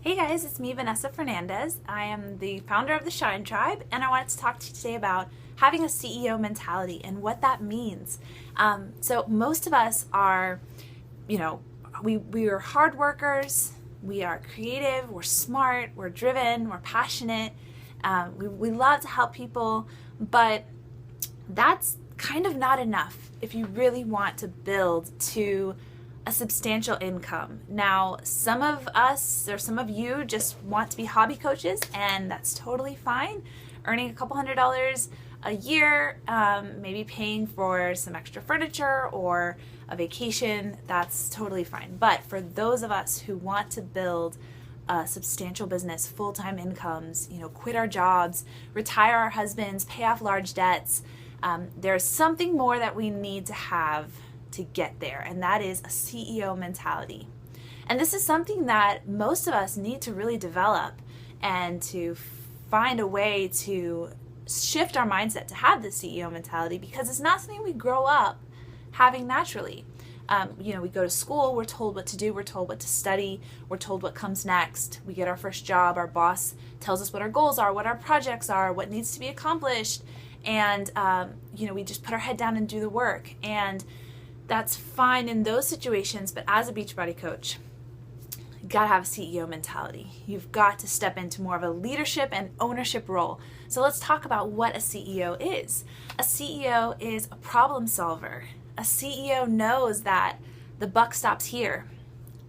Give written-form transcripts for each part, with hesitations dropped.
Hey guys, it's me, Vanessa Fernandez. I am the founder of the Shine Tribe, and I wanted to talk to you today about having a CEO mentality and what that means. So most of us are, we are hard workers, we are creative, we're smart, we're driven, we're passionate, we love to help people, but that's kind of not enough if you really want to build to a substantial income. Now, some of us or some of you just want to be hobby coaches, and that's totally fine. Earning a couple $100s a year, maybe paying for some extra furniture or a vacation, that's totally fine. But for those of us who want to build a substantial business, full-time incomes, quit our jobs, retire our husbands, pay off large debts, there's something more that we need to have to get there, and that is a CEO mentality. And this is something that most of us need to really develop and to find a way to shift our mindset to have the CEO mentality, because it's not something we grow up having naturally. We go to school, we're told what to do, we're told what to study, we're told what comes next. We get our first job, our boss tells us what our goals are, what our projects are, what needs to be accomplished, and we just put our head down and do the work. And that's fine in those situations, but as a Beachbody coach, you gotta have a CEO mentality. You've got to step into more of a leadership and ownership role. So let's talk about what a CEO is. A CEO is a problem solver. A CEO knows that the buck stops here.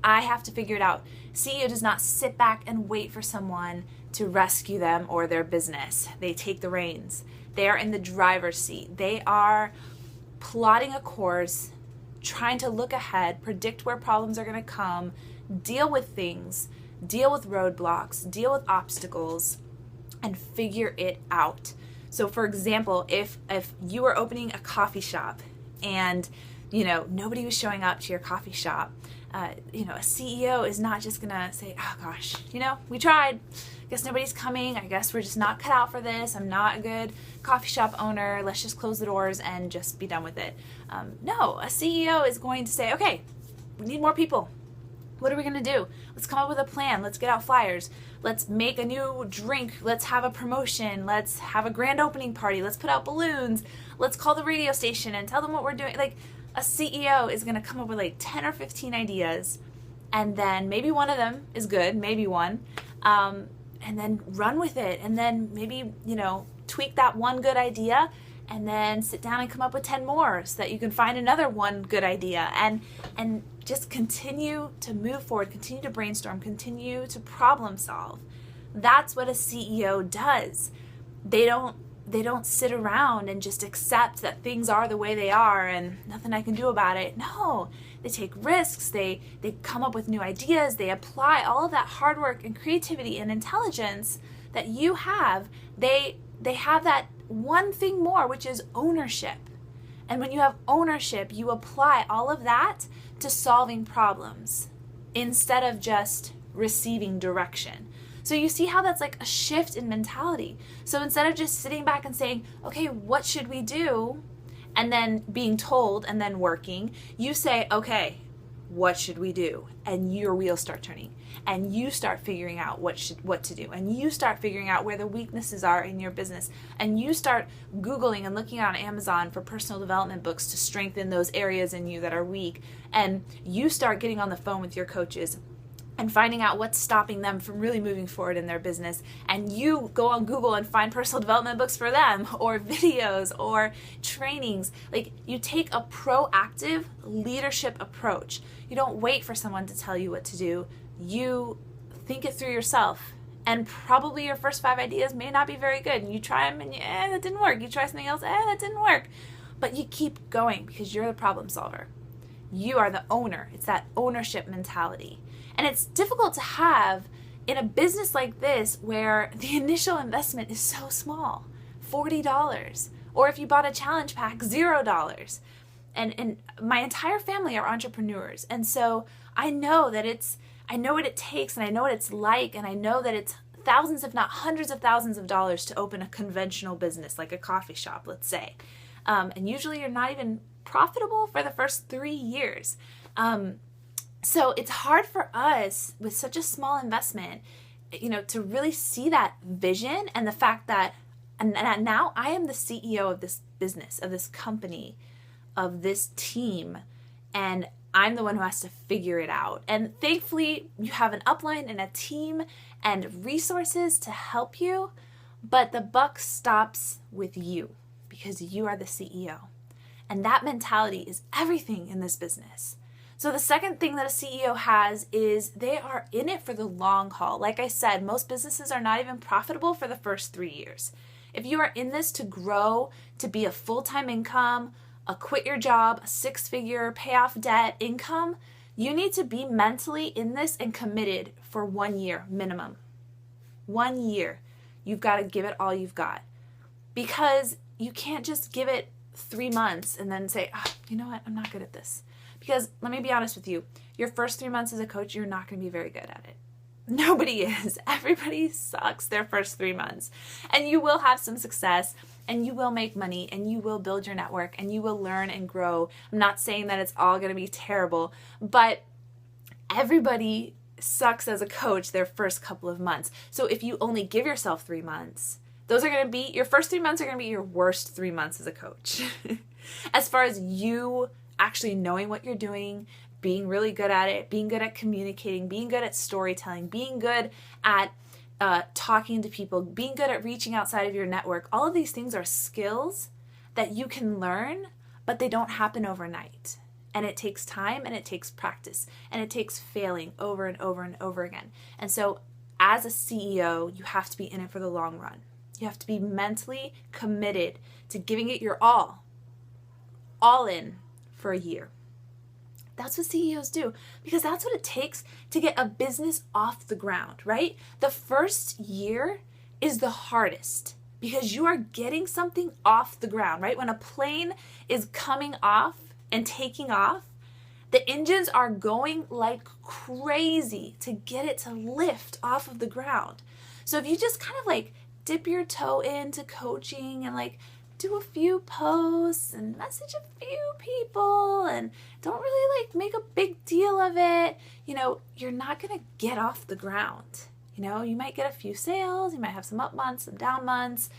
I have to figure it out. CEO does not sit back and wait for someone to rescue them or their business. They take the reins. They are in the driver's seat. They are plotting a course, trying to look ahead, predict where problems are going to come, deal with things, deal with roadblocks, deal with obstacles, and figure it out. So for example, if you were opening a coffee shop and nobody was showing up to your coffee shop, a CEO is not just going to say, oh gosh, we tried. I guess nobody's coming. I guess we're just not cut out for this. I'm not a good coffee shop owner. Let's just close the doors and just be done with it. No, a CEO is going to say, okay, we need more people. What are we going to do? Let's come up with a plan. Let's get out flyers. Let's make a new drink. Let's have a promotion. Let's have a grand opening party. Let's put out balloons. Let's call the radio station and tell them what we're doing. Like, a CEO is going to come up with like 10 or 15 ideas, and then maybe one of them is good, maybe one, and then run with it, and then maybe, tweak that one good idea, and then sit down and come up with 10 more so that you can find another one good idea, and just continue to move forward, continue to brainstorm, continue to problem solve. That's what a CEO does. They don't sit around and just accept that things are the way they are and nothing I can do about it. No, they take risks, they come up with new ideas, they apply all of that hard work and creativity and intelligence that you have. They have that one thing more, which is ownership. And when you have ownership, you apply all of that to solving problems instead of just receiving direction. So you see how that's like a shift in mentality. So instead of just sitting back and saying, okay, what should we do? And then being told and then working, you say, okay, what should we do? And your wheels start turning, and you start figuring out what to do, and you start figuring out where the weaknesses are in your business, and you start Googling and looking on Amazon for personal development books to strengthen those areas in you that are weak, and you start getting on the phone with your coaches and finding out what's stopping them from really moving forward in their business. And you go on Google and find personal development books for them, or videos, or trainings. Like, you take a proactive leadership approach. You don't wait for someone to tell you what to do. You think it through yourself. And probably your first 5 ideas may not be very good. And you try them and that didn't work. You try something else, that didn't work. But you keep going because you're the problem solver. You are the owner. It's that ownership mentality. And it's difficult to have in a business like this where the initial investment is so small, $40. Or if you bought a challenge pack, $0. And my entire family are entrepreneurs. And so I know what it takes, and I know what it's like, and I know that it's thousands, if not hundreds of thousands of dollars to open a conventional business like a coffee shop, let's say. And usually you're not even profitable for the first 3 years. So it's hard for us with such a small investment, to really see that vision and the fact that and now I am the CEO of this business, of this company, of this team, and I'm the one who has to figure it out. And thankfully, you have an upline and a team and resources to help you, but the buck stops with you because you are the CEO. And that mentality is everything in this business. So the second thing that a CEO has is they are in it for the long haul. Like I said, most businesses are not even profitable for the first 3 years. If you are in this to grow, to be a full-time income, a quit your job, a 6-figure pay off debt income, you need to be mentally in this and committed for 1 year minimum. 1 year. You've got to give it all you've got, because you can't just give it 3 months and then say, you know what, I'm not good at this. Because let me be honest with you, your first 3 months as a coach, you're not going to be very good at it. Nobody is. Everybody sucks their first 3 months. And you will have some success, and you will make money, and you will build your network, and you will learn and grow. I'm not saying that it's all going to be terrible, but everybody sucks as a coach their first couple of months. So if you only give yourself 3 months, those are going to be, your first 3 months are going to be your worst 3 months as a coach. As far as you actually knowing what you're doing, being really good at it, being good at communicating, being good at storytelling, being good at talking to people, being good at reaching outside of your network. All of these things are skills that you can learn, but they don't happen overnight. And it takes time, and it takes practice, and it takes failing over and over and over again. And so as a CEO, you have to be in it for the long run. You have to be mentally committed to giving it your all in for a year. That's what CEOs do, because that's what it takes to get a business off the ground, right? The first year is the hardest because you are getting something off the ground, right? When a plane is coming off and taking off, the engines are going like crazy to get it to lift off of the ground. So if you just kind of like dip your toe into coaching and like do a few posts and message a few people and don't really like make a big deal of it, you're not going to get off the ground. You might get a few sales, you might have some up months, some down months,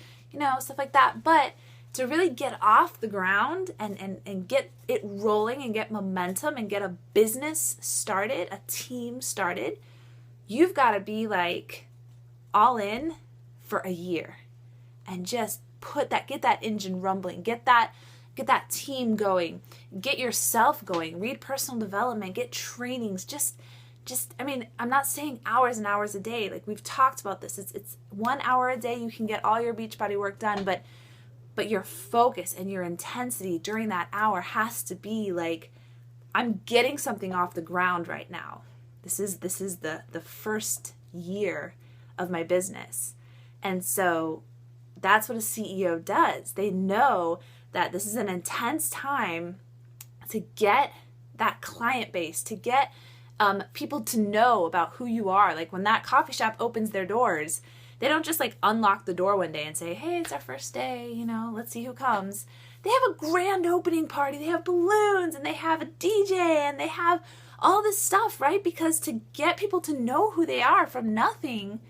stuff like that. But to really get off the ground and get it rolling and get momentum and get a business started, a team started, you've got to be like all in for a year and just get that engine rumbling, get that team going, get yourself going, read personal development, get trainings, I'm not saying hours and hours a day. Like we've talked about this. It's 1 hour a day. You can get all your Beachbody work done, but your focus and your intensity during that hour has to be like, I'm getting something off the ground right now. This is the first year of my business. And so that's what a CEO does. They know that this is an intense time to get that client base, to get people to know about who you are. Like when that coffee shop opens their doors, they don't just like unlock the door one day and say, hey, it's our first day, let's see who comes. They have a grand opening party. They have balloons and they have a DJ and they have all this stuff, right? Because to get people to know who they are from nothing,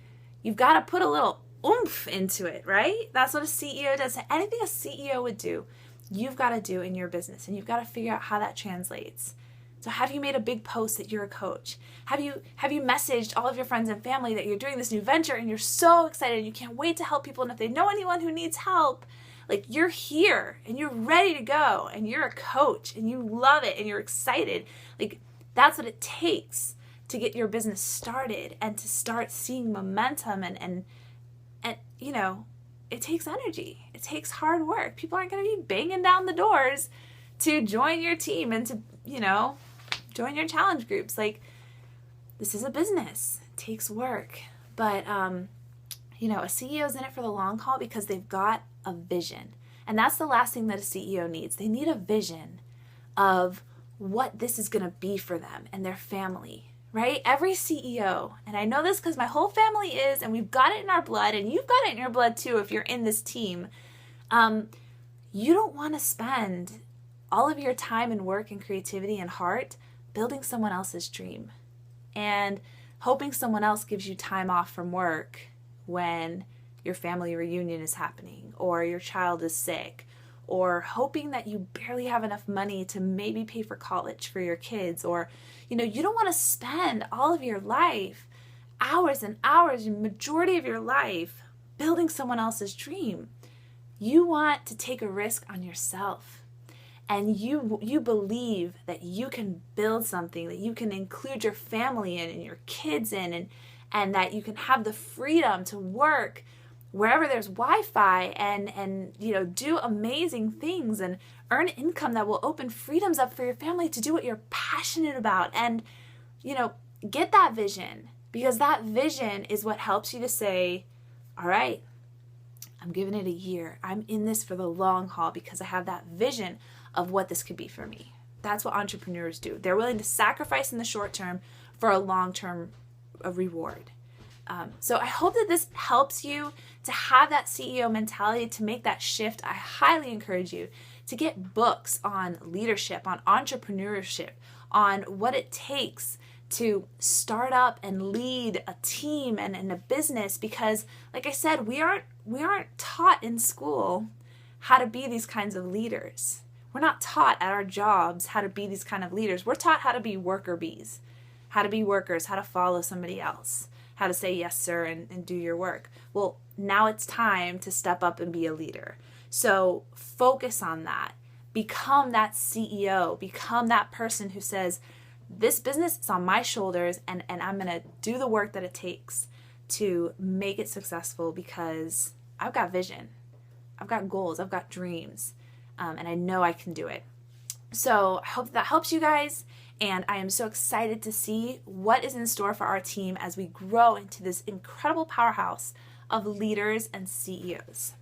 you've got to put a little oomph into it, right? That's what a CEO does. Anything a CEO would do, you've got to do in your business, and you've got to figure out how that translates. So have you made a big post that you're a coach? Have you messaged all of your friends and family that you're doing this new venture and you're so excited and you can't wait to help people, and if they know anyone who needs help, like you're here and you're ready to go and you're a coach and you love it and you're excited. Like that's what it takes to get your business started and to start seeing momentum and it takes energy. It takes hard work. People aren't going to be banging down the doors to join your team and to, join your challenge groups. Like, this is a business. It takes work. But, a CEO's in it for the long haul because they've got a vision. And that's the last thing that a CEO needs. They need a vision of what this is going to be for them and their family. Right? Every CEO, and I know this because my whole family is, and we've got it in our blood, and you've got it in your blood too if you're in this team. You don't want to spend all of your time and work and creativity and heart building someone else's dream and hoping someone else gives you time off from work when your family reunion is happening or your child is sick, or hoping that you barely have enough money to maybe pay for college for your kids, or you don't want to spend all of your life, hours and hours, the majority of your life, building someone else's dream. You want to take a risk on yourself, and you believe that you can build something that you can include your family in and your kids in, and that you can have the freedom to work wherever there's Wi-Fi and do amazing things and earn income that will open freedoms up for your family to do what you're passionate about. And get that vision, because that vision is what helps you to say, all right, I'm giving it a year. I'm in this for the long haul because I have that vision of what this could be for me. That's what entrepreneurs do. They're willing to sacrifice in the short term for a long-term reward. So I hope that this helps you to have that CEO mentality, to make that shift. I highly encourage you to get books on leadership, on entrepreneurship, on what it takes to start up and lead a team and a business, because like I said, we aren't taught in school how to be these kinds of leaders. We're not taught at our jobs how to be these kind of leaders. We're taught how to be worker bees, how to be workers, how to follow somebody else, how to say yes sir and do your work. Well, now it's time to step up and be a leader. So focus on that. Become that CEO. Become that person who says, this business is on my shoulders, and I'm going to do the work that it takes to make it successful because I've got vision. I've got goals. I've got dreams. And I know I can do it. So I hope that helps you guys. And I am so excited to see what is in store for our team as we grow into this incredible powerhouse of leaders and CEOs.